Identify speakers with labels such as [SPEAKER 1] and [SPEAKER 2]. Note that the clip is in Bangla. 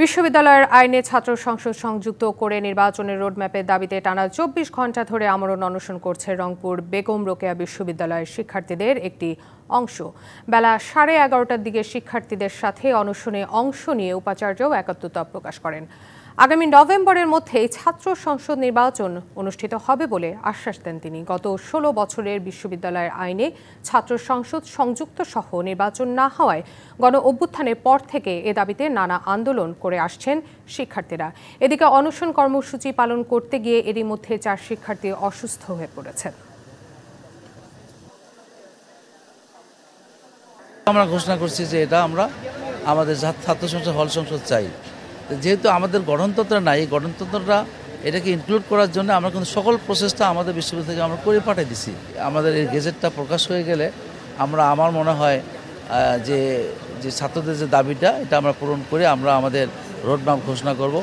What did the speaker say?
[SPEAKER 1] বিশ্ববিদ্যালয়ের আইনে ছাত্র সংসদ সংযুক্ত করে নির্বাচনের রোডম্যাপের দাবিতে টানা ২৪ ঘণ্টা ধরে আমরণ অনশন করছে রংপুর বেগম রোকেয়া বিশ্ববিদ্যালয়ের শিক্ষার্থীদের একটি অংশ। বেলা 11:30টার দিকে শিক্ষার্থীদের সাথে অনশনে অংশ নিয়ে উপাচার্যও একাত্মতা প্রকাশ করেন। আগামী নভেম্বরের মধ্যেই ছাত্র সংসদ নির্বাচন অনুষ্ঠিত হবে বলে আশ্বাস দেন তিনি। গত ১৬ বছরের বিশ্ববিদ্যালয়ের আইনে ছাত্র সংসদ সংযুক্ত সহ নির্বাচন না হওয়ায় গণ অভ্যুত্থানের পর থেকে এ দাবিতে নানা আন্দোলন করে আসছেন শিক্ষার্থীরা। এদিকে অনশন কর্মসূচি পালন করতে গিয়ে এরই মধ্যে 4 শিক্ষার্থী অসুস্থ হয়ে পড়েছেন।
[SPEAKER 2] আমরা ঘোষণা করছি যে এটা আমরা আমাদের ছাত্র সংসদ হল সংসদ চাই। যেহেতু আমাদের গঠনতন্ত্র নাই, এই গঠনতন্ত্রটা এটাকে ইনক্লুড করার জন্য আমরা কিন্তু সকল প্রসেসটা আমাদের বিশ্ববিদ্যালয় থেকে আমরা করে পাঠিয়ে দিছি। আমাদের এই গেজেটটা প্রকাশ হয়ে গেলে আমার মনে হয় যে ছাত্রদের যে দাবিটা এটা আমরা পূরণ করে আমরা আমাদের রোডম্যাপ ঘোষণা করব।